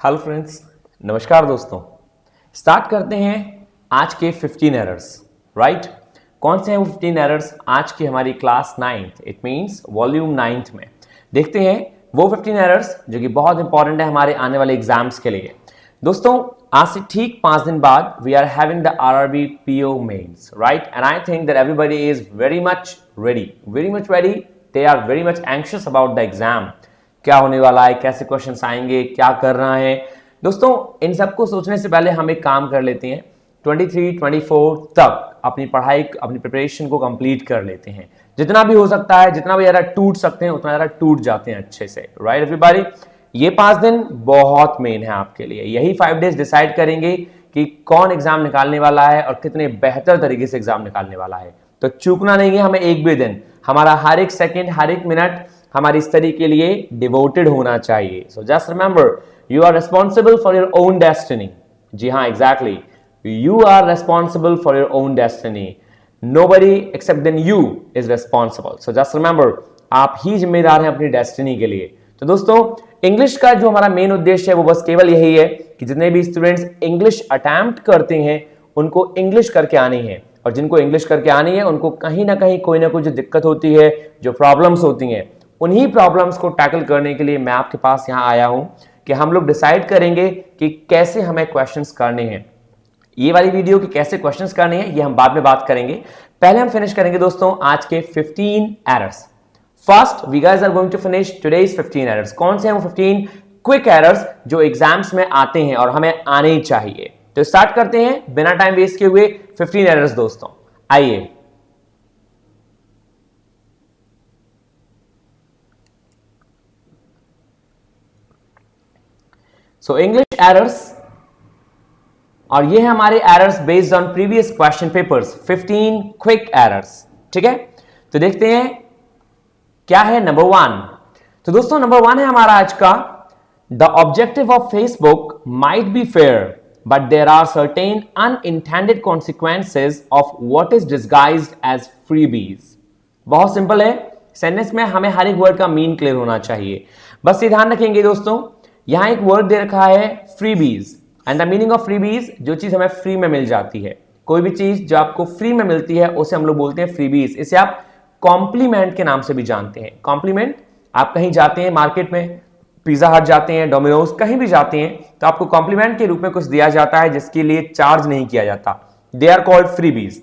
Hello friends, नमस्कार दोस्तों। Start करते हैं आज के 15 एरर्स। राइट, कौन से हैं वो 15 एरर्स आज की हमारी class 9th it means volume 9th में। देखते हैं वो 15 एरर्स जो कि बहुत इंपॉर्टेंट है हमारे आने वाले एग्जाम्स के लिए। दोस्तों, आज से ठीक 5 दिन बाद we are having the RRB PO mains, right, and I think that everybody is very much ready. They are very much anxious about the exam. क्या होने वाला है, कैसे क्वेश्चंस आएंगे, क्या करना है। दोस्तों, इन सबको सोचने से पहले हम एक काम कर लेते हैं, 23-24 तक अपनी पढ़ाई, अपनी प्रिपरेशन को कंप्लीट कर लेते हैं। जितना भी हो सकता है, जितना भी ज़्यादा टूट सकते हैं उतना ज़्यादा टूट जाते हैं अच्छे से। राइट एवरीबॉडी, ये 5 दिन बहुत मेन है आपके लिए। यही 5 डेज डिसाइड करेंगे कि कौन एग्जाम निकालने वाला है और कितने बेहतर तरीके से एग्जाम निकालने वाला है। तो चूकना नहीं है हमें एक भी दिन। हमारा हर एक सेकेंड, हर एक मिनट हमारी स्टडी के लिए डिवोटेड होना चाहिए। So just remember, you are responsible for your own destiny. जी हाँ, exactly, you are responsible for your own destiny. Nobody except then you is responsible. So just remember, आप ही जिम्मेदार हैं अपनी डेस्टिनी के लिए। तो दोस्तों, इंग्लिश का जो हमारा मेन उद्देश्य है वो बस केवल यही है कि जितने भी स्टूडेंट्स इंग्लिश अटेम्प्ट करते हैं उनको इंग्लिश करके आनी है, और जिनको इंग्लिश करके आनी है उनको कहीं ना कहीं कोई ना कोई जो दिक्कत होती है, जो प्रॉब्लम्स होती हैं, उन्हीं प्रॉब्लम्स को टैकल करने के लिए मैं आपके पास यहां आया हूं कि हम लोग डिसाइड करेंगे कि कैसे हमें क्वेश्चंस करने हैं। ये वाली वीडियो कि कैसे क्वेश्चंस करने हैं ये हम बाद में बात करेंगे। पहले हम फिनिश करेंगे दोस्तों आज के 15 errors. First, we guys are going to finish today's 15 errors. कौन से हैं वो 15 क्विक एरर्स जो एग्जाम्स में आते हैं और हमें आने ही चाहिए। तो स्टार्ट करते हैं बिना टाइम वेस्ट किए हुए 15 एरर्स दोस्तों। आइए, सो इंग्लिश एरर्स, और ये है हमारे errors based on previous question papers, 15 quick errors. ठीक है, तो देखते हैं क्या है नंबर 1। तो दोस्तों, नंबर 1 है हमारा आज का, the objective of Facebook might be fair but there are certain unintended consequences of what is disguised as freebies. बहुत सिंपल है, सेंटेंस में हमें हर एक वर्ड का मीन क्लियर होना चाहिए। बस ये ध्यान रखेंगे दोस्तों, यहां एक वर्ड दे रखा है freebies, and the meaning of freebies, जो चीज हमें फ्री में मिल जाती है, कोई भी चीज जो आपको फ्री में मिलती है उसे हम लोग बोलते हैं फ्रीबीज। इसे आप कॉम्प्लीमेंट के नाम से भी जानते हैं। कॉम्प्लीमेंट, आप कहीं जाते हैं मार्केट में, पिज्जा हट जाते हैं, डोमिनोज, कहीं भी जाते हैं, तो आपको कॉम्प्लीमेंट के रूप में कुछ दिया जाता है जिसके लिए चार्ज नहीं किया जाता। They are called freebies.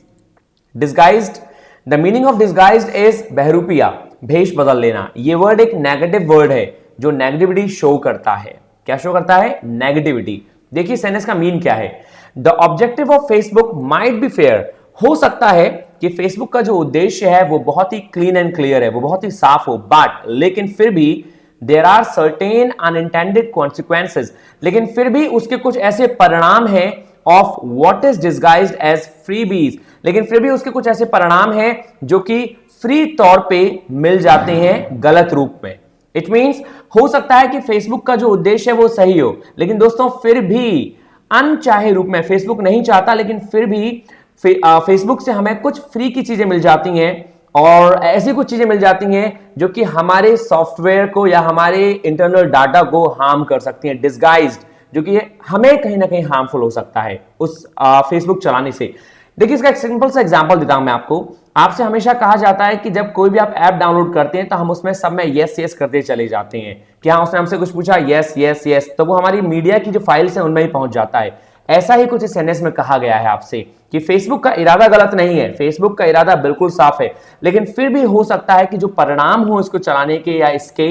Disguised, the meaning of disguised is बहरूपिया, भेष बदल लेना। ये वर्ड एक नेगेटिव वर्ड है जो नेगेटिविटी शो करता है। क्या शो करता है? नेगेटिविटी। देखिए सेंटेंस का मीन क्या है, the objective of Facebook might be fair. हो सकता है कि फेसबुक का जो उद्देश्य है वो बहुत ही क्लीन एंड क्लियर है, वो बहुत ही साफ हो, बट लेकिन फिर भी there are certain unintended consequences, लेकिन फिर भी उसके कुछ ऐसे परिणाम हैं of what is disguised as freebies, लेकिन फिर भी उसके कुछ ऐसे परिणाम हैं जो कि फ्री तौर पे मिल जाते हैं गलत रूप में। इट मींस, हो सकता है कि फेसबुक का जो उद्देश्य है वो सही हो, लेकिन दोस्तों फिर भी अनचाहे रूप में, फेसबुक नहीं चाहता लेकिन फिर भी फेसबुक से हमें कुछ फ्री की चीजें मिल जाती हैं, और ऐसी कुछ चीजें मिल जाती हैं जो कि हमारे सॉफ्टवेयर को या हमारे इंटरनल डाटा को हार्म कर सकती हैं, डिस्गाइज्ड, जो कि हमें कहीं ना कहीं हार्मफुल हो सकता है उस फेसबुक चलाने से। देखिए, इसका एक सिंपल सा एग्जांपल देता हूं मैं आपको। आपसे हमेशा कहा जाता है कि जब कोई भी आप ऐप डाउनलोड करते हैं तो हम उसमें सब में यस यस करते चले जाते हैं कि हाँ, उसने हमसे कुछ पूछा, यस यस यस, तो वो हमारी मीडिया की जो फाइल्स हैं उनमें ही पहुंच जाता है। ऐसा ही कुछ इस सेंटेंस में कहा गया है आपसे कि फेसबुक का इरादा गलत नहीं है, फेसबुक का इरादा बिल्कुल साफ है, लेकिन फिर भी हो सकता है कि जो परिणाम हो इसको चलाने के या इसके,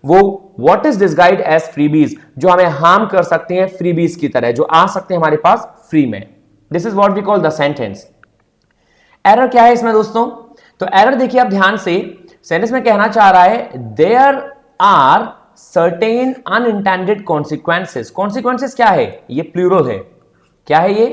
वो what is disguised as freebies, जो हमें हार्म कर सकते हैं फ्रीबीज की तरह, जो आ सकते हैं हमारे पास फ्री में। This is what we call the sentence. Error क्या है इसमें दोस्तों? तो एरर देखिए आप ध्यान से, सेंटेंस में कहना चाह रहा है there are certain unintended consequences. Consequences क्या है? ये प्लूरल है। क्या है ये?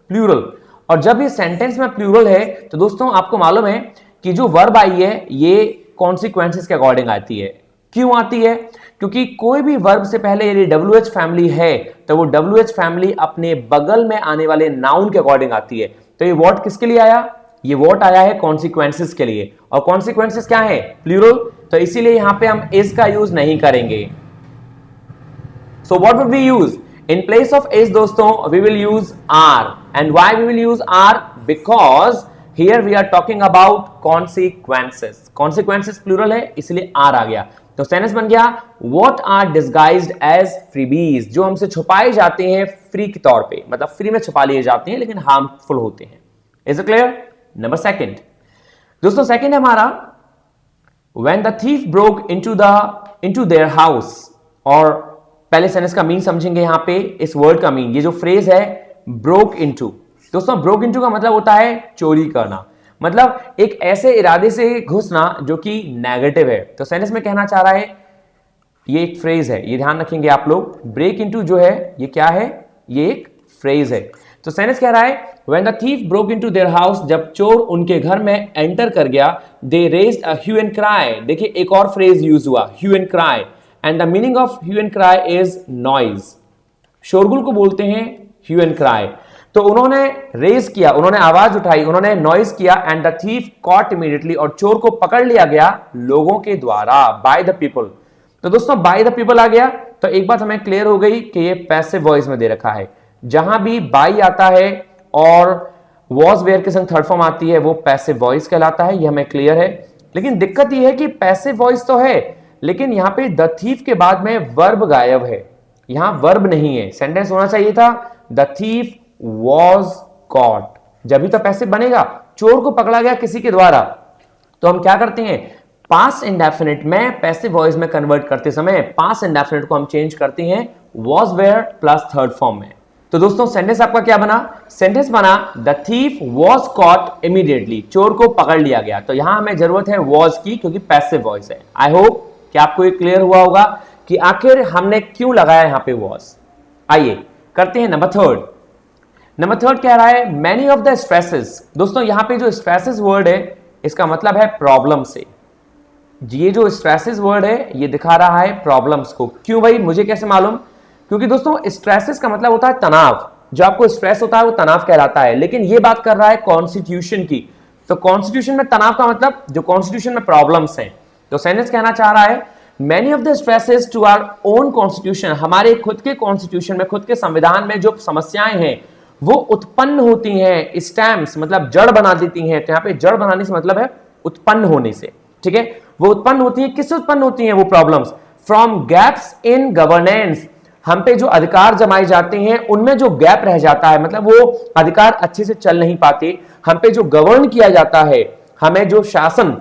प्लूरल। और जब ये सेंटेंस में प्लूरल है तो दोस्तों आपको मालूम है कि जो वर्ब आई है ये कॉन्सिक्वेंसेज के अकॉर्डिंग आती है। क्यों आती है? क्योंकि कोई भी वर्ब से पहले यदि WH फैमिली है तो वो WH फैमिली अपने बगल में आने वाले नाउन के अकॉर्डिंग आती है। तो ये व्हाट किसके लिए आया? ये व्हाट आया है कॉन्सिक्वेंसेस के लिए, और कॉन्सिक्वेंसेस क्या है? प्लूरल, तो इसीलिए यहां पे हम इज का यूज नहीं करेंगे। So what would we use? In place of is दोस्तों we will use are. And why we will use are? Because here we are talking about consequences. Consequences plural है इसलिए are आ गया. तो sentence बन गया what are disguised as freebies, जो हमसे छुपाए जाते हैं फ्री के तौर पे, मतलब फ्री में छुपा लिए जाते हैं लेकिन हार्मफुल होते हैं. Is it clear? Number second दोस्तों, सेकंड है हमारा when the thief broke into their house. और पहले सेंटेंस का मीन समझेंगे यहां पे, इस वर्ड का मीन, ये जो फ्रेज है broke into. दोस्तों broke into का मतलब होता है चोरी करना, मतलब एक ऐसे इरादे से घुसना जो कि नेगेटिव है. तो सेंटेंस में कहना चाह रहा है, ये एक फ्रेज है, ये ध्यान रखेंगे आप लोग. ब्रेक इनटू जो है ये क्या है? ये एक फ्रेज है. तो सेंटेंस कह रहा है when the thief broke into their house, जब चोर उनके घर में एंटर कर गया, they raised a hue and cry. देखिए एक और फ्रेज यूज हुआ, hue and cry, and the meaning of hue and cry is noise. शोरगुल को बोलते हैं hue and cry. तो उन्होंने रेज किया, उन्होंने आवाज उठाई, उन्होंने नॉइज किया, and the thief caught immediately, और चोर को पकड़ लिया गया लोगों के द्वारा, बाय द पीपल. तो दोस्तों बाय द पीपल आ गया तो एक बात हमें क्लियर हो गई कि ये पैसिव वॉइस में दे रखा है. जहां भी बाई आता है और वॉज वेयर के संग थर्ड फॉर्म आती है वो पैसिव वॉइस कहलाता है, ये हमें क्लियर है. लेकिन दिक्कत ये है कि पैसिव वॉइस तो है लेकिन यहां पे द थीफ के बाद में वर्ब गायब है, यहां वर्ब नहीं है. सेंटेंस होना चाहिए था द थीफ वॉज कॉट, जब भी तो पैसिव बनेगा. चोर को पकड़ा गया किसी के द्वारा, तो हम क्या करते हैं पास्ट इंडेफिनिट में पैसिव वॉइस में कन्वर्ट करते समय पास्ट इंडेफिनिट को हम चेंज करते हैं was were plus third form में. तो दोस्तों सेंटेंस आपका क्या बना? सेंटेंस बना the thief was caught immediately, चोर को पकड़ लिया गया. तो यहां हमें जरूरत है वॉज की क्योंकि पैसिव वॉइस है. आई होप कि आपको ये क्लियर हुआ होगा कि आखिर हमने क्यों लगाया यहां पे वॉज. आइए करते हैं नंबर थर्ड. नंबर थर्ड कह रहा है मैनी ऑफ द स्ट्रेसेस. दोस्तों यहां पे जो स्ट्रेसेस वर्ड है इसका मतलब है प्रॉब्लम से. ये जो स्ट्रेसेस वर्ड है ये दिखा रहा है प्रॉब्लम्स को. क्यों भाई, मुझे कैसे मालूम? क्योंकि दोस्तों स्ट्रेसेस का मतलब होता है तनाव, जो आपको स्ट्रेस होता है वो तनाव कहलाता है. लेकिन ये बात कर रहा है कॉन्स्टिट्यूशन की, तो कॉन्स्टिट्यूशन में तनाव का मतलब जो कॉन्स्टिट्यूशन में प्रॉब्लम्स हैं. तो सेंटेंस कहना चाह रहा है many of the stresses to our own constitution, हमारे खुद के कॉन्स्टिट्यूशन में, खुद के संविधान में जो समस्याएं हैं वो उत्पन्न होती हैं. स्टैम्प्स मतलब जड़ बना देती हैं. तो यहां पे जड़ बनाने से मतलब है उत्पन्न होने से. ठीक है, वो उत्पन्न होती है, किससे उत्पन्न होती हैं वो problems? From gaps in governance, हम पे जो अधिकार जमाए जाते हैं उनमें जो गैप रह जाता है, मतलब वो अधिकार अच्छे से चल नहीं पाते. हम पे जो गवर्न किया जाता है, हमें जो शासन,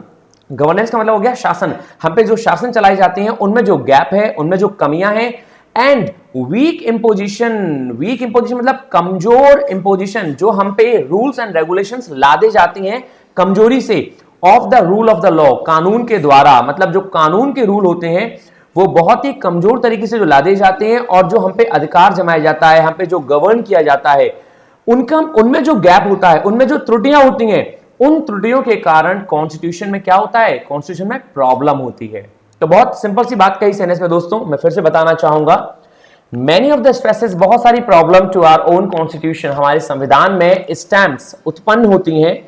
गवर्नेंस का मतलब हो गया शासन, हम पे जो शासन चलाए जाते हैं उनमें जो गैप है, उनमें जो कमियां हैं. And weak imposition, weak imposition मतलब कमजोर इंपोजिशन, जो हम पे रूल्स एंड रेगुलेशंस लादे जाती हैं कमजोरी से. Of the rule of the law, कानून के द्वारा, मतलब जो कानून के रूल होते हैं वो बहुत ही कमजोर तरीके से जो लादे जाते हैं, और जो हम पे अधिकार जमाया जाता है, हम पे जो गवर्न किया जाता है, उनमें जो गैप होता है, उनमें जो त्रुटियां होती हैं, उन त्रुटियों के कारण कॉन्स्टिट्यूशन में क्या होता है? कॉन्स्टिट्यूशन में प्रॉब्लम होती है. तो बहुत सिंपल सी बात कही सेंटेंस में दोस्तों, मैं फिर से बताना चाहूंगा. मैनी ऑफ द स्ट्रेसेस, बहुत सारी problem to our own constitution, हमारे संविधान में स्टैम्प्स उत्पन्न होती हैं.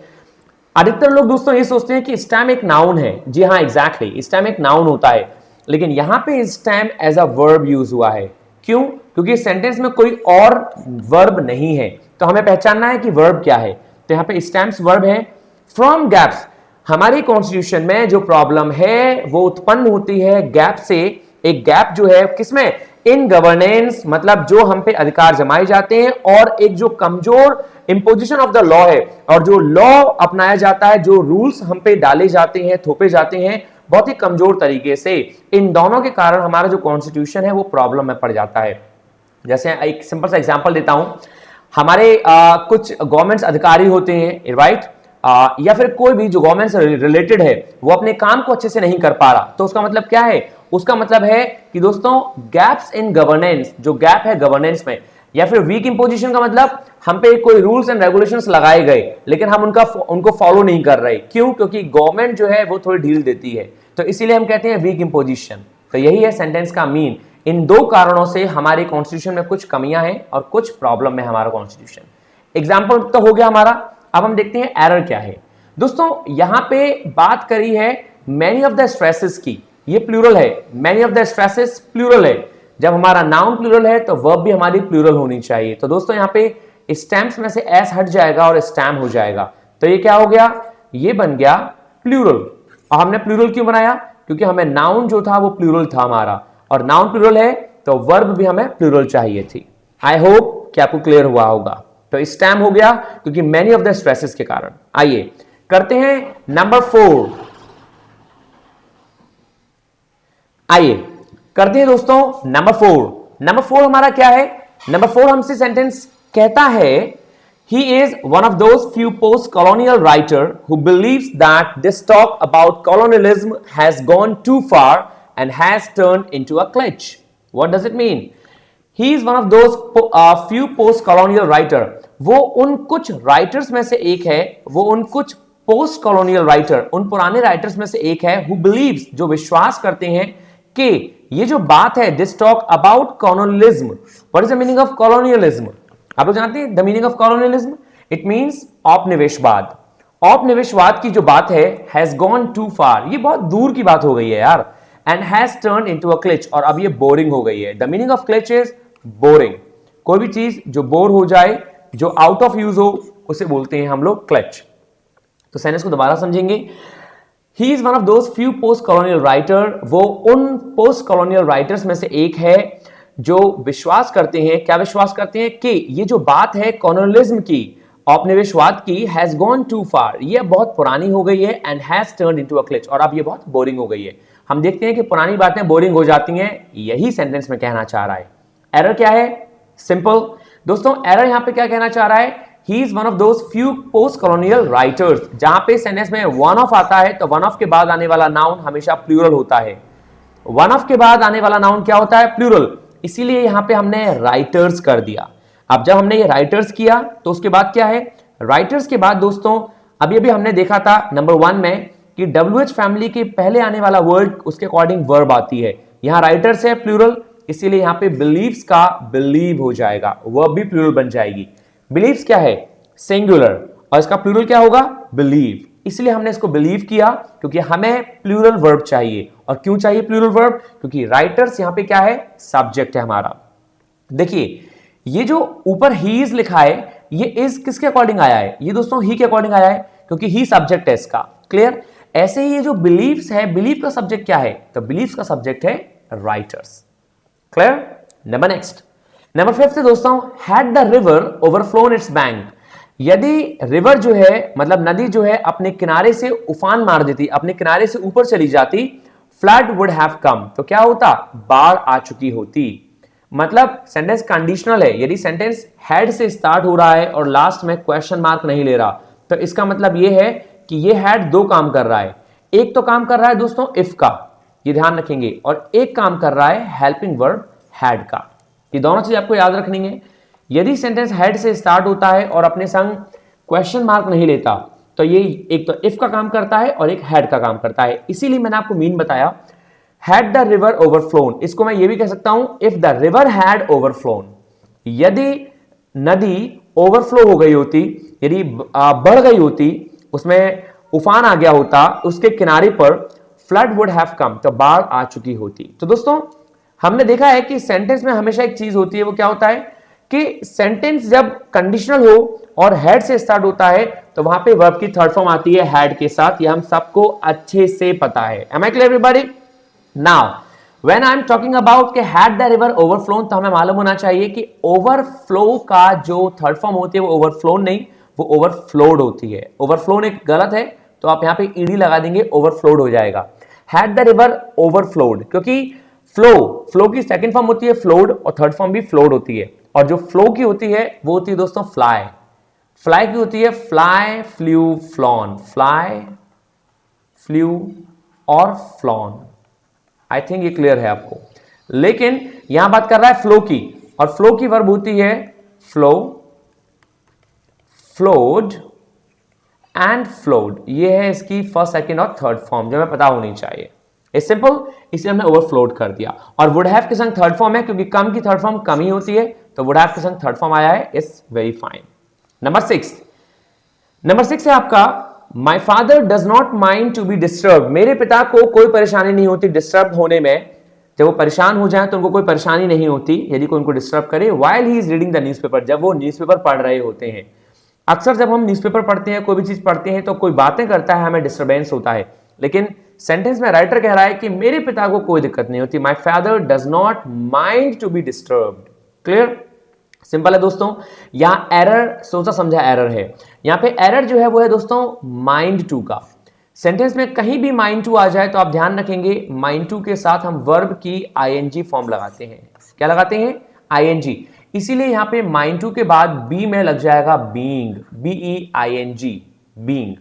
अधिकतर लोग दोस्तों ये सोचते हैं कि स्टैम्प एक नाउन है. जी हाँ, एग्जैक्टली, स्टैम्प एक नाउन होता है, लेकिन यहां पे stamp as a verb use हुआ है. क्यों? क्योंकि सेंटेंस में कोई और वर्ब नहीं है, तो हमें पहचानना है कि वर्ब क्या है. तो यहां पे स्टैम्प्स वर्ब है. फ्रॉम गैप्स, हमारे कॉन्स्टिट्यूशन में जो प्रॉब्लम है वो उत्पन्न होती है गैप से. एक गैप जो है किसमें? इन गवर्नेंस, मतलब जो हम पे अधिकार जमाए जाते हैं, और एक जो कमजोर इंपोजिशन ऑफ द लॉ है, और जो लॉ अपनाया जाता है, जो रूल्स हम पे डाले जाते हैं, थोपे जाते हैं बहुत ही कमजोर तरीके से. इन दोनों के कारण हमारा जो कॉन्स्टिट्यूशन है वो प्रॉब्लम में पड़ जाता है. जैसे एक सिंपल सा एग्जांपल देता हूं. हमारे कुछ गवर्नमेंट अधिकारी होते हैं, राइट, या फिर कोई भी जो गवर्नमेंट से रिलेटेड है वो अपने काम को अच्छे से नहीं कर पा रहा. तो उसका मतलब क्या है? उसका मतलब है कि दोस्तों गैप्स इन गवर्नेंस, जो गैप है गवर्नेंस में. या फिर वीक इंपोजिशन का मतलब हम पे कोई रूल्स एंड रेगुलेशंस लगाए गए लेकिन हम उनको फॉलो नहीं कर रहे. क्यों? क्योंकि गवर्नमेंट जो है वो थोड़ी ढील देती है, तो इसीलिए हम कहते हैं वीक इंपोजिशन. तो यही है सेंटेंस का मीन. इन दो कारणों से हमारे कॉन्स्टिट्यूशन में कुछ कमियां हैं और कुछ प्रॉब्लम है हमारा कॉन्स्टिट्यूशन. एग्जाम्पल तो हो गया हमारा. अब हम देखते हैं एरर क्या है. दोस्तों यहां पे बात करी है मैनी ऑफ द स्ट्रेसेस की, ये प्लूरल है. Many of the stresses plural है. जब हमारा नाउन प्लूरल है तो वर्ब भी हमारी प्लूरल होनी चाहिए। तो दोस्तों यहाँ पे स्टैम्प्स में से एस हट जाएगा और स्टैम्प हो जाएगा, तो ये क्या हो गया, ये बन गया प्लूरल। और हमने प्लूरल क्यों बनाया, क्योंकि हमें नाउन जो था वो प्लूरल था हमारा, और नाउन प्लूरल है तो वर्ब भी हमें प्लूरल चाहिए थी। आई होप कि आपको क्लियर हुआ होगा। तो स्टैम्प हो गया क्योंकि मेनी ऑफ द स्ट्रेसेस के कारण। आइए करते हैं नंबर 4। आइए करते हैं दोस्तों नंबर 4। नंबर 4 हमारा क्या है, नंबर 4 हमसे सेंटेंस कहता है he is one of those few post-colonial writer who believes that this talk about colonialism has gone too far and has turned into a glitch. What does it mean? He is one of those few post-colonial writer. वो उन कुछ writers में से एक है, वो उन कुछ पोस्ट कॉलोनियल राइटर, उन पुराने राइटर्स में से एक है, who believes, जो विश्वास करते हैं कि ये जो बात है, this talk about colonialism. What is the meaning of colonialism? आप लोग जानते हैं the meaning of colonialism, it means औपनिवेशवाद। औपनिवेशवाद की जो बात है हैज गॉन टू फार, ये बहुत दूर की बात हो गई है यार, and has turned into a cliche, और अब ये बोरिंग हो गई है। The meaning of cliche is boring. कोई भी चीज जो बोर हो जाए, जो आउट ऑफ यूज हो, उसे बोलते हैं हम लोग क्लिच। तो सेंटेंस को दोबारा समझेंगे। He is one of those few post colonial writer, वो उन पोस्ट कॉलोनियल राइटर्स में से एक है जो विश्वास करते हैं, क्या विश्वास करते हैं कि ये जो बात है कॉलोनियलिज्म की, औपनिवेशवाद की, हैज गॉन टू फार, ये बहुत पुरानी हो गई है, and has turned into a cliche, और अब ये बहुत बोरिंग हो गई है। हम देखते हैं कि पुरानी बातें बोरिंग हो जाती हैं, यही सेंटेंस में कहना चाह रहा है। एरर क्या है, सिंपल दोस्तों, एरर यहां पे क्या कहना चाह रहा है, he is one of those few post colonial writers. जहां पे सेंटेंस में वन ऑफ आता है तो वन ऑफ के बाद आने वाला नाउन हमेशा प्लूरल होता है। वन ऑफ के बाद आने वाला नाउन क्या होता है, प्लूरल, इसीलिए यहां पे हमने राइटर्स कर दिया। अब जब हमने ये राइटर्स किया तो उसके बाद क्या है, राइटर्स के बाद दोस्तों अभी अभी हमने देखा था नंबर 1 में कि WH फैमिली के पहले आने वाला वर्ड उसके अकॉर्डिंग वर्ब आती है। यहां राइटर्स है प्लूरल, इसीलिए यहां पे बिलीव्स का बिलीव हो जाएगा, वर्ब भी प्लूरल बन जाएगी। बिलीव्स क्या है, सिंगुलर, और इसका प्लूरल क्या होगा, बिलीव, इसलिए हमने इसको बिलीव किया क्योंकि हमें प्लूरल वर्ब चाहिए। और क्यों चाहिए प्लूरल वर्ब, क्योंकि राइटर्स यहां पे क्या है, सब्जेक्ट है हमारा। देखिए ये जो ऊपर ही इज लिखा है, ये इज किसके अकॉर्डिंग आया है, ये दोस्तों ही के अकॉर्डिंग आया है, क्योंकि ही सब्जेक्ट है इसका। क्लियर। ऐसे ही ये जो बिलीव्स है, बिलीव का सब्जेक्ट क्या है, तो बिलीव्स का सब्जेक्ट है writers. Clear. Number next, number 5 है दोस्तों, had the river overflown its bank. यदि रिवर जो है, मतलब नदी जो है, अपने किनारे से उफान मार देती, अपने किनारे से ऊपर चली जाती, फ्लड वुड हैव कम, तो क्या होता, बाढ़ आ चुकी होती। मतलब सेंटेंस कंडीशनल है, यदि सेंटेंस हैड से स्टार्ट हो रहा है और लास्ट में क्वेश्चन मार्क नहीं ले रहा, तो इसका मतलब यह है कि ये हैड दो काम कर रहा है। एक तो काम कर रहा है दोस्तों इफ का, ये ध्यान रखेंगे, और एक काम कर रहा है हेल्पिंग वर्ब हैड का। ये दोनों चीज आपको याद रखनी है। यदि सेंटेंस हेड से स्टार्ट होता है और अपने संग क्वेश्चन मार्क नहीं लेता, तो ये एक तो इफ का काम करता है और एक हैड का काम करता है। इसीलिए मैंने आपको मीन बताया, हैड द रिवर ओवरफ्लोन। इसको मैं ये भी कह सकता हूं, इफ द रिवर हैड ओवरफ्लोन, यदि नदी ओवरफ्लो हो गई होती, यदि बढ़ गई होती, उसमें उफान आ गया होता उसके किनारे पर, फ्लड वुड हैव कम, तो बाढ़ आ चुकी होती। तो दोस्तों हमने देखा है कि सेंटेंस में हमेशा एक चीज होती है, वो क्या होता है कि सेंटेंस जब कंडीशनल हो और हैड से स्टार्ट होता है तो वहां पे वर्ब की थर्ड फॉर्म आती है हैड के साथ। ये हम सबको अच्छे से पता है। Am I clear everybody? Now, when I'm talking about कि had the river overflown, तो हमें मालूम होना चाहिए कि ओवरफ्लो का जो थर्ड फॉर्म होती है वो ओवरफ्लोन नहीं, वो ओवरफ्लोड होती है। ओवरफ्लोन एक गलत है, तो आप यहां पे ईडी लगा देंगे, ओवरफ्लोड हो जाएगा। had the river overflowed, क्योंकि फ्लो की सेकंड फॉर्म होती है फ्लोड और थर्ड फॉर्म भी फ्लोड होती है, और जो फ्लो की होती है वो होती है दोस्तों फ्लाई। फ्लाई की होती है fly, flu, flown, fly, flu और फ्लॉन। आई थिंक ये क्लियर है आपको। लेकिन यहां बात कर रहा है फ्लो की, और फ्लो की वर्ब होती है फ्लो, फ्लोड एंड फ्लोड। ये है इसकी फर्स्ट, सेकंड और थर्ड फॉर्म, जो हमें पता होनी चाहिए। इट्स सिंपल, इसे हमने ओवरफ्लोड कर दिया। और वुड हैव के संग थर्ड फॉर्म है, क्योंकि कम की थर्ड फॉर्म कम ही होती है, तो वुड हैव के संग थर्ड फॉर्म आया है, it's very fine. Number 6, number 6 है आपका, my father does not mind to be disturb. मेरे पिता को कोई परेशानी नहीं होती डिस्टर्ब होने में, जब वो परेशान हो जाए तो उनको कोई परेशानी नहीं होती यदि कोई उनको डिस्टर्ब करे while he is reading the newspaper, जब वो न्यूज़पेपर पढ़ रहे होते हैं। अक्सर जब हम न्यूज़पेपर पढ़ते हैं, कोई भी चीज पढ़ते हैं तो कोई बातें करता है, हमें डिस्टर्बेंस होता है, लेकिन सेंटेंस में राइटर कह रहा है कि मेरे पिता को कोई दिक्कत नहीं होती, my father does not mind to be disturbed. Clear, simple है दोस्तों। यहां एरर सोचा समझा एरर है, यहां पे एरर जो है वो है दोस्तों माइंड टू का। सेंटेंस में कहीं भी माइंड टू आ जाए तो आप ध्यान रखेंगे माइंड टू के साथ हम वर्ब की आईएनजी फॉर्म लगाते हैं। क्या लगाते हैं? आईएनजी। इसीलिए यहां पे माइंड टू के बाद बी में लग जाएगा बीइंग, BEING, बीइंग।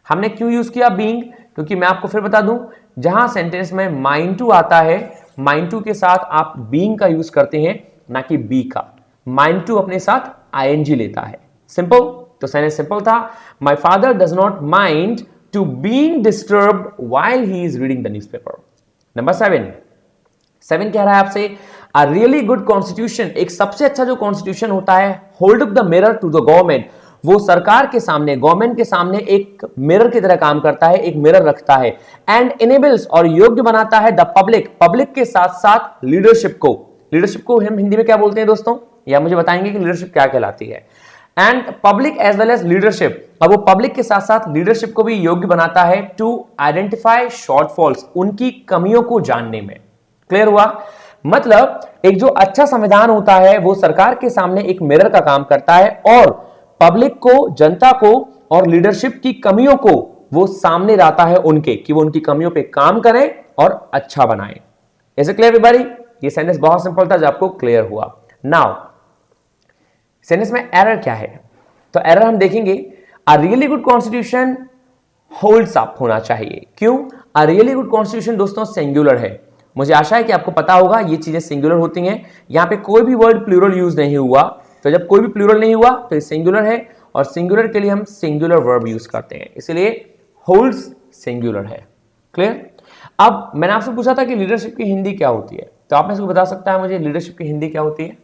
हमने क्यों यूज किया बीइंग? क्योंकि मैं आपको फिर बता दूं, जहां सेंटेंस में माइंड टू आता है, माइंड टू के साथ आप बीइंग का यूज करते हैं, ना कि बी का। माइंड टू अपने साथ आईएनजी लेता है। सिंपल, तो सेंटेंस सिंपल था, my father does not mind to being disturbed while he is reading the newspaper. Number 7 कह रहा है आपसे अ रियली गुड कॉन्स्टिट्यूशन, एक सबसे अच्छा जो कॉन्स्टिट्यूशन होता है, hold up the mirror to the government, वो सरकार के सामने, गवर्नमेंट के सामने एक मिरर की तरह काम करता है, एक मिरर रखता है। एंड इनेबल्स, और योग्य बनाता है, द पब्लिक, पब्लिक के साथ साथ लीडरशिप को। लीडरशिप को हम हिंदी में क्या बोलते हैं दोस्तों? या मुझे बताएंगे कि लीडरशिप क्या कहलाती है? And public as well as leadership, अब वो पब्लिक के साथ साथ लीडरशिप को भी योग्य बनाता है टू आइडेंटिफाई शॉर्टफॉल्स, उनकी कमियों को जानने में। क्लियर हुआ? मतलब एक जो अच्छा संविधान होता है वो सरकार के सामने एक मिरर का काम करता है और पब्लिक को, जनता को और लीडरशिप की कमियों को वो सामने लाता है उनके, कि वो उनकी कमियों पे काम करें और अच्छा बनाएं। ऐसे क्लियर एवरीबॉडी? ये सेंटेंस बहुत सिंपल था जो आपको क्लियर हुआ। नाउ सेंटेंस में एरर क्या है? तो एरर हम देखेंगे, a really good constitution holds up होना चाहिए। क्यों? अ रियली गुड कॉन्स्टिट्यूशन दोस्तों सिंगुलर है। मुझे आशा है कि आपको पता होगा ये चीजें सिंगुलर होती हैं। यहां पे कोई भी वर्ड प्लूरल यूज नहीं हुआ, तो जब कोई भी प्लूरल नहीं हुआ तो ये सिंगुलर है, और सिंगुलर के लिए हम सिंगुलर वर्ब यूज करते हैं, इसलिए होल्ड्स सिंगुलर है। क्लियर? अब मैंने आपसे पूछा था कि लीडरशिप की हिंदी क्या होती है, तो आप में से बता सकता है मुझे लीडरशिप की हिंदी क्या होती है?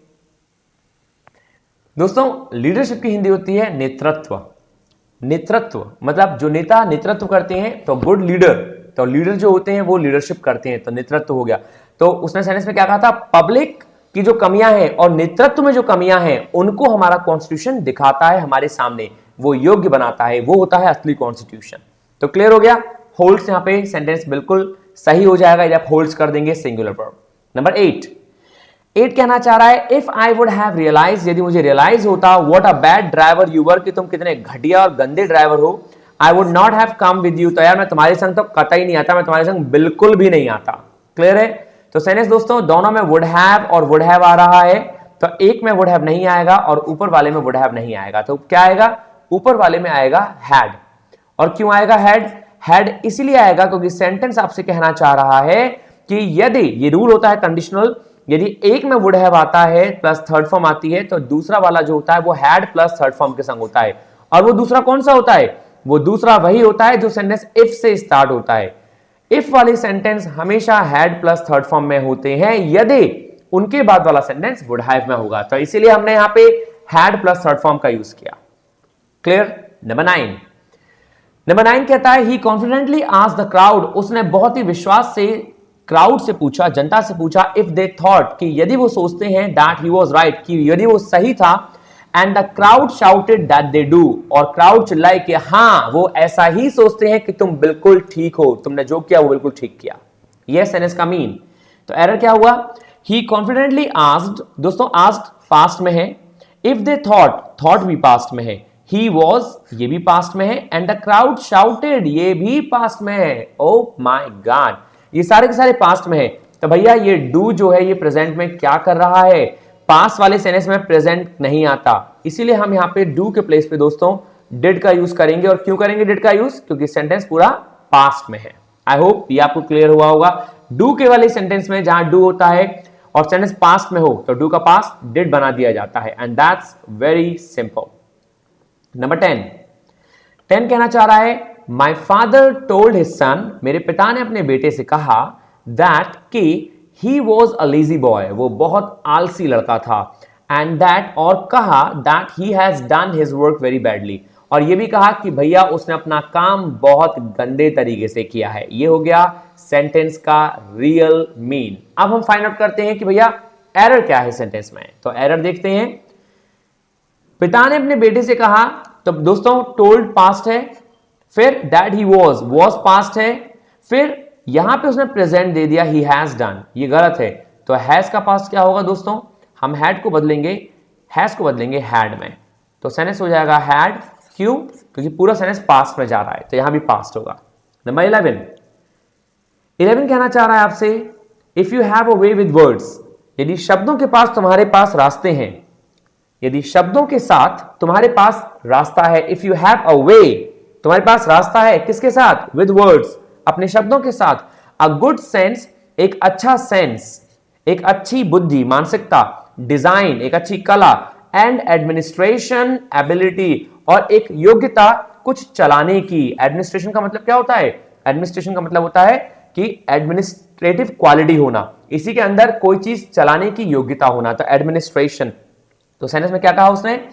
दोस्तों लीडरशिप की हिंदी होती है नेतृत्व। नेतृत्व मतलब जो नेता नेतृत्व करते हैं, तो गुड लीडर, तो लीडर जो होते हैं वो लीडरशिप करते हैं, तो नेतृत्व हो गया। तो उसने सेंटेंस में क्या कहा था? पब्लिक की जो कमियां हैं और नेतृत्व में जो कमियां हैं उनको हमारा कॉन्स्टिट्यूशन दिखाता है हमारे सामने, वो योग्य बनाता है, वो होता है असली कॉन्स्टिट्यूशन। तो क्लियर हो गया? होल्ड्स, यहां पे सेंटेंस बिल्कुल सही हो जाएगा जब होल्ड्स कर देंगे सिंगुलर वर्ब। नंबर 8 कहना चाह रहा है, if I would have realise, यदि मुझे रियलाइज होता, what a bad driver you were, कि तुम कितने घटिया और गंदे ड्राइवर हो, I would not have come with you, तो यार मैं तुम्हारे संग तो कतई नहीं आता, मैं तुम्हारे संग बिल्कुल भी नहीं आता। क्लियर है? तो सेंटेंस दोस्तों दोनों में वुड हैव और वुड हैव आ रहा है, तो एक में वुड हैव नहीं आएगा और ऊपर वाले में वुड हैव नहीं आएगा, तो क्या आएगा? ऊपर वाले में आएगा हैड। और क्यों आएगा हैड? हैड इसलिए आएगा क्योंकि सेंटेंस आपसे कहना चाह रहा है कि यदि, ये रूल होता है कंडीशनल, यदि एक में वुड हैव आता है प्लस थर्ड फॉर्म आती है, तो दूसरा वाला जो होता है वो हैड प्लस थर्ड फॉर्म के संग होता है। और वो दूसरा कौन सा होता है? वो दूसरा वही होता है जो सेंटेंस इफ से स्टार्ट होता है। इफ वाले सेंटेंस हमेशा हैड प्लस थर्ड फॉर्म में होते हैं यदि उनके बाद वाला सेंटेंस वुड हैव में होगा, तो इसीलिए हमने यहां पे हैड प्लस थर्ड फॉर्म का यूज किया। क्लियर? नंबर 9 कहता है, ही कॉन्फिडेंटली आस्क्ड द क्राउड, उसने बहुत ही विश्वास से क्राउड से पूछा, जनता से पूछा, इफ दे थॉट, कि यदि वो सोचते हैं, दैट ही वाज राइट, कि यदि वो सही था, and the crowd shouted that they do, और क्राउड चिल्लाए कि हां वो ऐसा ही सोचते हैं कि तुम बिल्कुल ठीक हो, तुमने जो किया वो बिल्कुल ठीक किया। यह सेंटेंस का मीन। तो एरर क्या हुआ? ही कॉन्फिडेंटली आस्क्ड, दोस्तों आस्क्ड पास्ट में है, इफ दे थॉट, थॉट भी पास्ट में है, ही वॉज ये भी पास्ट में है, एंड द क्राउड शाउटेड ये भी पास्ट में है। ओ माय गॉड, ये सारे के सारे पास्ट में है। तो भैया ये डू जो है ये प्रेजेंट में क्या कर रहा है? पास्ट वाले सेंटेंस में प्रेजेंट नहीं आता, इसीलिए हम यहां पे डू के प्लेस पे दोस्तों डिड का यूज करेंगे। और क्यों करेंगे डिड का यूज? क्योंकि सेंटेंस पूरा पास्ट में है। आई होप ये आपको क्लियर हुआ होगा। डू के वाले सेंटेंस में जहां डू होता है और सेंटेंस पास्ट में हो तो डू का पास्ट डिड बना दिया जाता है, and that's very simple. Number 10 कहना चाह रहा है, my father told his son, मेरे पिता ने अपने बेटे से कहा, दैट कि he was a lazy boy, वो बहुत आलसी लड़का था, एंड दैट, और कहा, that he has done his work very badly, और ये भी कहा कि भैया उसने अपना काम बहुत गंदे तरीके से किया है। ये हो गया सेंटेंस का रियल मीन। अब हम फाइंड आउट करते हैं कि भैया एरर क्या है सेंटेंस में। तो एरर देखते हैं। पिता ने अपने बेटे से कहा, तो दोस्तों टोल्ड पास्ट है, फिर दैट ही वॉज पास्ट है, फिर यहां पे उसने प्रेजेंट दे दिया ही हैज डन, ये गलत है। तो हैज का पास्ट क्या होगा दोस्तों, हम हैड को बदलेंगे, हैज को बदलेंगे हैड में, तो सेंटेंस हो जाएगा हैड। क्यों, क्योंकि पूरा सेंटेंस पास्ट में जा रहा है, तो यहां भी पास्ट होगा। नंबर 11 कहना चाह रहा है आपसे, if you have a way with words, यदि शब्दों के पास तुम्हारे पास रास्ते हैं, यदि शब्दों के साथ तुम्हारे पास रास्ता है, इफ यू हैव अ वे, तुम्हारे पास रास्ता है किसके साथ, विद वर्ड्स, अपने शब्दों के साथ, अ गुड सेंस, एक अच्छा सेंस, एक अच्छी बुद्धि मानसिकता, डिजाइन एक अच्छी कला, एंड एडमिनिस्ट्रेशन एबिलिटी, और एक योग्यता कुछ चलाने की। एडमिनिस्ट्रेशन का मतलब क्या होता है, एडमिनिस्ट्रेशन का मतलब होता है कि एडमिनिस्ट्रेटिव क्वालिटी होना, इसी के अंदर कोई चीज चलाने की योग्यता होना, तो एडमिनिस्ट्रेशन। तो सेंटेंस में क्या कहा उसने,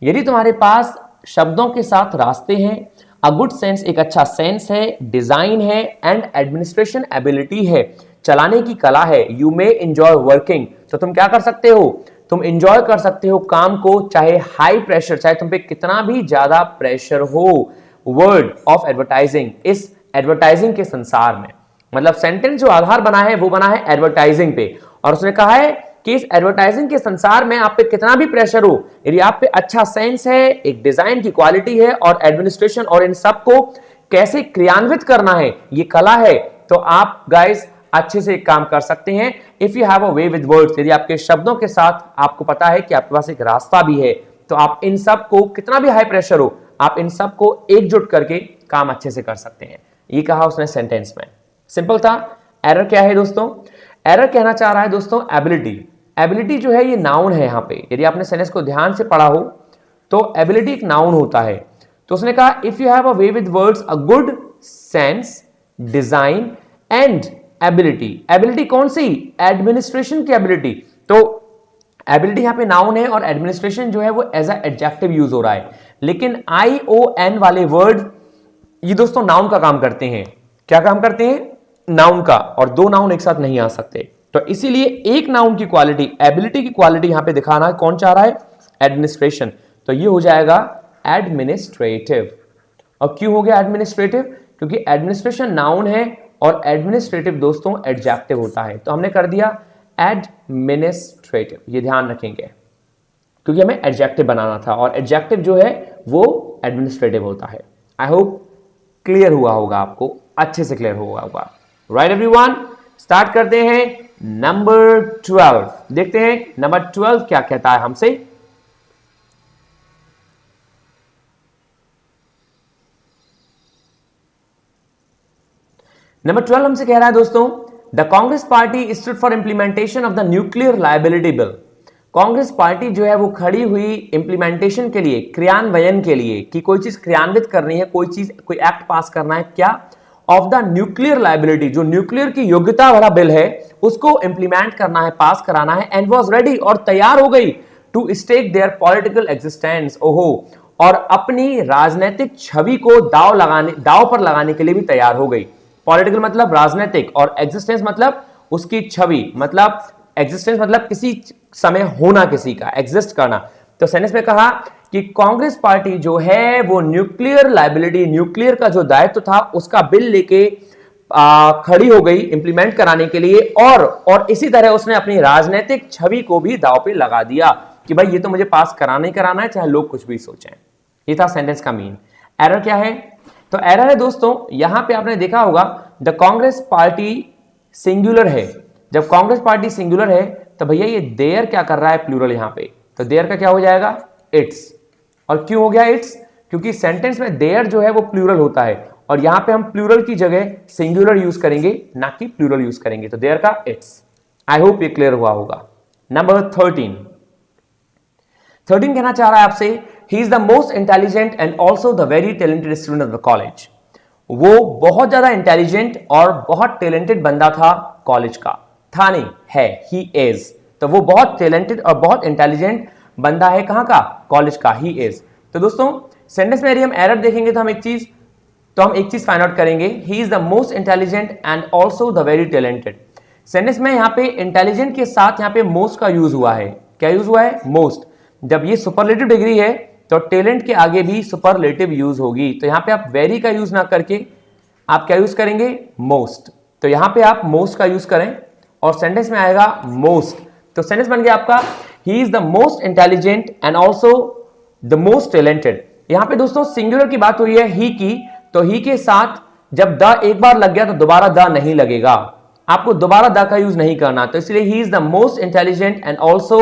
यदि तुम्हारे पास शब्दों के साथ रास्ते हैं, अ गुड सेंस एक अच्छा सेंस है, डिजाइन है, एंड एडमिनिस्ट्रेशन एबिलिटी है, चलाने की कला है, यू मे एंजॉय वर्किंग, तो तुम क्या कर सकते हो, तुम एंजॉय कर सकते हो काम को, चाहे हाई प्रेशर, चाहे तुम पे कितना भी ज्यादा प्रेशर हो, वर्ड ऑफ एडवर्टाइजिंग, इस एडवर्टाइजिंग के संसार में। मतलब सेंटेंस जो आधार बना है वो बना है एडवर्टाइजिंग पे, और उसने कहा है कि इस एडवर्टाइजिंग के संसार में आप पे कितना भी प्रेशर हो, यदि आप पे अच्छा सेंस है, एक डिजाइन की क्वालिटी है, और एडमिनिस्ट्रेशन और इन सब को कैसे क्रियान्वित करना है ये कला है, तो आप गाइस अच्छे से काम कर सकते हैं। If you have a way with words, यदि आपके शब्दों के साथ आपको पता है कि आपके पास एक रास्ता भी है, तो आप इन सब को, कितना भी हाई प्रेशर हो, आप इन सब को एकजुट करके काम अच्छे से कर सकते हैं। ये कहा उसने सेंटेंस में, सिंपल था। एरर क्या है दोस्तों, एरर कहना चाह रहा है दोस्तों एबिलिटी। एबिलिटी जो है ये नाउन है यहाँ पे, यदि आपने सेंटेंस को ध्यान से पढ़ा हो तो एबिलिटी एक नाउन होता है। तो उसने कहा if you have a way with words, a good sense, design and ability. Ability कौन सी, एडमिनिस्ट्रेशन की एबिलिटी। तो एबिलिटी यहां पे नाउन है और एडमिनिस्ट्रेशन जो है वो एज अ एडजेक्टिव यूज हो रहा है, लेकिन ION वाले वर्ड ये दोस्तों नाउन का काम करते हैं। क्या काम करते हैं, नाउन का, और दो नाउन एक साथ नहीं आ सकते। तो इसीलिए एक नाउन की क्वालिटी, एबिलिटी की क्वालिटी यहां पे दिखाना कौन चाह रहा है, एडमिनिस्ट्रेशन। तो ये हो जाएगा एडमिनिस्ट्रेटिव। और क्यों हो गया एडमिनिस्ट्रेटिव, क्योंकि एडमिनिस्ट्रेशन नाउन है और एडमिनिस्ट्रेटिव दोस्तों एडजेक्टिव होता है। तो हमने कर दिया एडमिनिस्ट्रेटिव, ये ध्यान रखेंगे क्योंकि हमें एडजेक्टिव बनाना था, और एडजेक्टिव जो है वो एडमिनिस्ट्रेटिव होता है। आई होप क्लियर हुआ होगा, आपको अच्छे से क्लियर हुआ होगा। राइट एवरीवन, स्टार्ट करते हैं नंबर 12। देखते हैं नंबर 12 क्या कहता है हमसे। नंबर 12 हमसे कह रहा है दोस्तों, the Congress party stood for implementation of the nuclear liability bill. Congress party जो है वो खड़ी हुई इंप्लीमेंटेशन के लिए, क्रियान्वयन के लिए, कि कोई चीज क्रियान्वित करनी है, कोई चीज, कोई एक्ट पास करना है, क्या, ऑफ द न्यूक्लियर लायबिलिटी, जो न्यूक्लियर की योग्यता वाला बिल है उसको इंप्लीमेंट करना है, पास कराना है, एंड वाज रेडी, और तैयार हो गई, to stake their political existence, ओहो, और अपनी राजनीतिक छवि को दाव पर लगाने के लिए भी तैयार हो गई। पॉलिटिकल मतलब राजनीतिक, और एग्जिस्टेंस मतलब उसकी छवि, मतलब एग्जिस्टेंस मतलब किसी समय होना, किसी का एग्जिस्ट करना। तो सेंटेंस में कहा कि कांग्रेस पार्टी जो है वो न्यूक्लियर लायबिलिटी, न्यूक्लियर का जो दायित्व था उसका बिल लेके खड़ी हो गई इंप्लीमेंट कराने के लिए, और इसी तरह उसने अपनी राजनीतिक छवि को भी दांव पे लगा दिया कि भाई ये तो मुझे पास कराना ही कराना है, चाहे लोग कुछ भी सोचें। ये था सेंटेंस का मीन। एरर क्या है, तो एरर है दोस्तों, यहां पे आपने देखा होगा द कांग्रेस पार्टी सिंगुलर है। जब कांग्रेस पार्टी सिंगुलर है तो भैया ये देयर क्या कर रहा है, प्लूरल यहां पे, तो देयर का क्या हो जाएगा, इट्स। और क्यों हो गया इट्स, क्योंकि सेंटेंस में देयर जो है वो प्लूरल होता है, और यहां पे हम प्लूरल की जगह सिंगुलर यूज करेंगे, ना कि प्लूरल यूज करेंगे, तो देयर का इट्स। आई होप ये क्लियर हुआ होगा। नंबर 13 कहना चाह रहा है आपसे, he is the most intelligent and also the very talented student of the college. वो बहुत ज्यादा इंटेलिजेंट और बहुत टैलेंटेड बंदा था कॉलेज का, था नहीं, है, ही इज। तो वो बहुत टैलेंटेड और बहुत इंटेलिजेंट बंदा है, कहां का, कॉलेज का, ही इज। तो दोस्तों सेंटेंस में यदि हम एरर देखेंगे तो हम एक चीज फाइंड आउट करेंगे, he is the most intelligent and also the very talented. Sentence में यहाँ पे इंटेलिजेंट के साथ यहाँ पे मोस्ट का यूज हुआ है। क्या यूज हुआ है? मोस्ट। जब ये सुपरलेटिव डिग्री है तो टैलेंट के आगे भी सुपरलेटिव यूज होगी। तो यहाँ पे आप वेरी का यूज ना करके आप क्या यूज करेंगे? मोस्ट। तो यहाँ पे आप मोस्ट का यूज करें और सेंटेंस में आएगा मोस्ट। तो सेंटेंस बन गया आपका, he is the most intelligent and also the most talented. यहाँ पे दोस्तों सिंगुलर की बात हुई है ही की, तो ही के साथ जब द एक बार लग गया तो दोबारा द नहीं लगेगा, आपको दोबारा द का यूज नहीं करना। तो इसलिए he is the most intelligent and also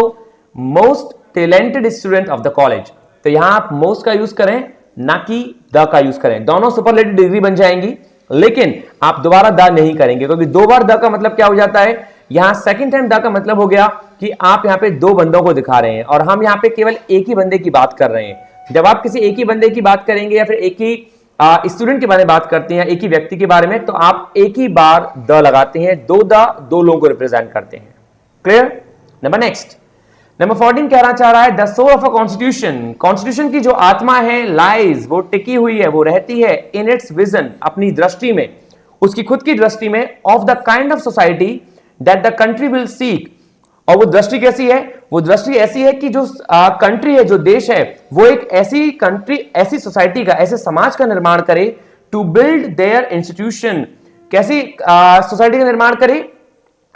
most talented student of the college. तो यहां आप मोस्ट का यूज करें ना कि द का यूज करें, दोनों सुपरलेटिव डिग्री बन जाएंगी, लेकिन आप दोबारा द नहीं करेंगे क्योंकि दो बार द का मतलब क्या हो जाता है, यहां सेकंड टाइम द का मतलब हो गया कि आप यहां पे दो बंदों को दिखा रहे हैं और हम यहां पे केवल एक ही बंदे की बात कर रहे हैं। जब आप किसी एक ही बंदे की बात करेंगे या फिर एक ही स्टूडेंट के बारे में बात करते हैं, एक ही व्यक्ति के बारे में, तो आप एक ही बार द लगाते हैं, दो लोगों को रिप्रेजेंट करते हैं। क्लियर? नंबर नेक्स्ट, नंबर 14 कहना चाह रहा है the soul of a constitution. Constitution की जो आत्मा है, लाइज, वो टिकी हुई है, वो रहती है इन इट्स विजन, अपनी दृष्टि में, उसकी खुद की दृष्टि में, of the kind of society that the country will seek. और वो दृष्टि कैसी है? वो दृष्टि ऐसी है कि जो कंट्री है, जो देश है, वो एक ऐसी कंट्री, ऐसी सोसाइटी का, ऐसे समाज का निर्माण करे, टू बिल्ड देयर इंस्टीट्यूशन। कैसी सोसाइटी का निर्माण करे?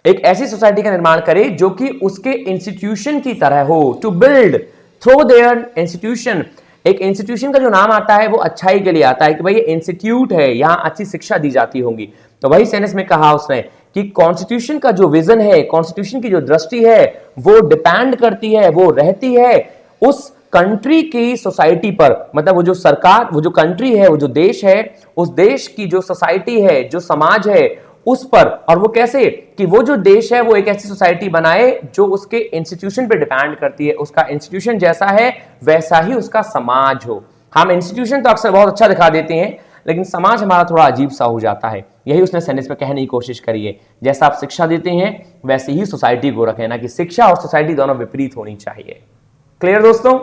एक ऐसी सोसाइटी का निर्माण करे जो कि उसके इंस्टीट्यूशन की तरह हो। To build through their institution. एक इंस्टीट्यूशन का जो नाम आता है वो अच्छाई के लिए आता है कि भाई ये इंस्टीट्यूट है, यहां अच्छी शिक्षा दी जाती होंगी। तो वही सेंटेंस में कहा उसने कि कॉन्स्टिट्यूशन का जो विजन है, कॉन्स्टिट्यूशन की जो दृष्टि है, वो डिपेंड करती है, वो रहती है उस कंट्री की सोसाइटी पर। मतलब वो जो सरकार, वो जो कंट्री है, वो जो देश है, उस देश की जो सोसाइटी है, जो समाज है, उस पर। और वो कैसे? कि वो जो देश है वो एक ऐसी सोसाइटी बनाए जो उसके इंस्टीट्यूशन पे डिपेंड करती है, उसका इंस्टीट्यूशन जैसा है वैसा ही उसका समाज हो। हम इंस्टीट्यूशन तो अक्सर बहुत अच्छा दिखा देते हैं, लेकिन समाज हमारा थोड़ा अजीब सा हो जाता है। यही उसने सेंटेंस में कहने की कोशिश करी है, जैसा आप शिक्षा देते हैं वैसे ही सोसाइटी को रखें, ना कि शिक्षा और सोसाइटी दोनों विपरीत होनी चाहिए। क्लियर दोस्तों?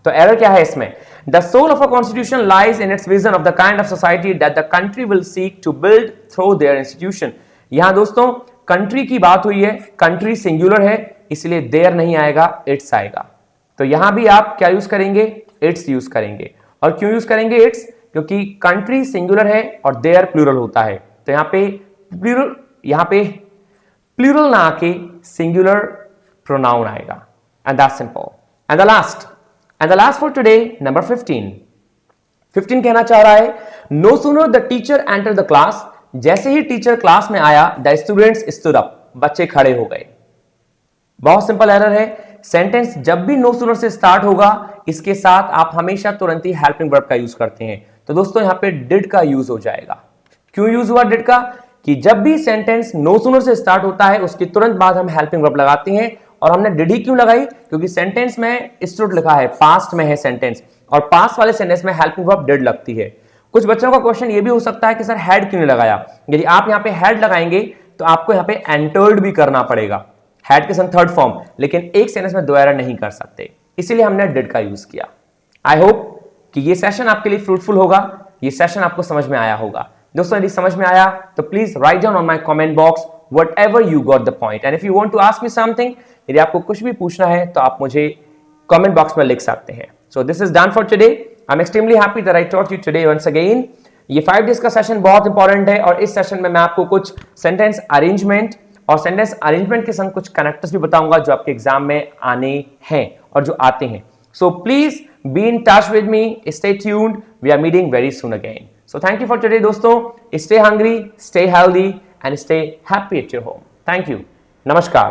तो एरर क्या है इसमें? The soul of a constitution lies in its vision of the kind of society that the country will seek to build through their institution. यहां दोस्तों कंट्री की बात हुई है, कंट्री सिंगुलर है, इसलिए देयर नहीं आएगा, इट्स आएगा। तो यहां भी आप क्या यूज करेंगे? इट्स यूज करेंगे। और क्यों यूज करेंगे इट्स? क्योंकि कंट्री सिंगुलर है और देयर प्लूरल होता है। तो यहां पे प्लूरल ना आके सिंगुलर प्रोनाउन आएगा, and that's simple. And the last for today, number 15 कहना चाह रहा है no sooner the teacher enter the class. जैसे ही टीचर क्लास में आया, द स्टूडेंट्स स्टूड अप, बच्चे खड़े हो गए। बहुत सिंपल एरर है। सेंटेंस जब भी नो सूनर से स्टार्ट होगा, इसके साथ आप हमेशा तुरंत ही हेल्पिंग वर्ब का यूज करते हैं। तो दोस्तों यहां पे डिड का यूज हो जाएगा। क्यों यूज हुआ डिड का? कि जब भी सेंटेंस नो सूनर से स्टार्ट होता है, उसके तुरंत बाद हम हेल्पिंग वर्ब लगाते हैं। और हमने डिड ही क्यों लगाई? क्योंकि सेंटेंस में स्टूड लिखा है, पास्ट में है सेंटेंस, और पास्ट वाले सेंटेंस में हेल्पिंग वर्ब डिड लगती है। कुछ बच्चों का क्वेश्चन ये भी हो सकता है कि सर हैड क्यों नहीं लगाया? यदि आप यहां पे हैड लगाएंगे तो आपको यहां पे एंटर्ड भी करना पड़ेगा, हैड के संग थर्ड फॉर्म, लेकिन एक सेंटेंस में दो एरर नहीं कर सकते, इसीलिए हमने डिड का यूज किया। आई होप कि ये सेशन आपके लिए फ्रूटफुल होगा, ये सेशन आपको समझ में आया होगा। दोस्तों यदि समझ में आया तो please write down on my comment box whatever you got the point, and if you want to ask me something, यदि आपको कुछ भी पूछना है तो आप मुझे कमेंट बॉक्स में लिख सकते हैं। So this is done for today. I'm extremely happy that I taught you today once again. ये 5 days का सेशन बहुत इंपॉर्टेंट है और इस सेशन में मैं आपको कुछ सेंटेंस अरेंजमेंट और सेंटेंस अरेंजमेंट के संग कुछ कनेक्टर्स भी बताऊंगा जो आपके एग्जाम में आने हैं और जो आते हैं। So please be in touch with me. Stay tuned. We are meeting very soon again. So thank you for today दोस्तों. Stay hungry, stay healthy and stay happy at your home. Thank you. Namaskar.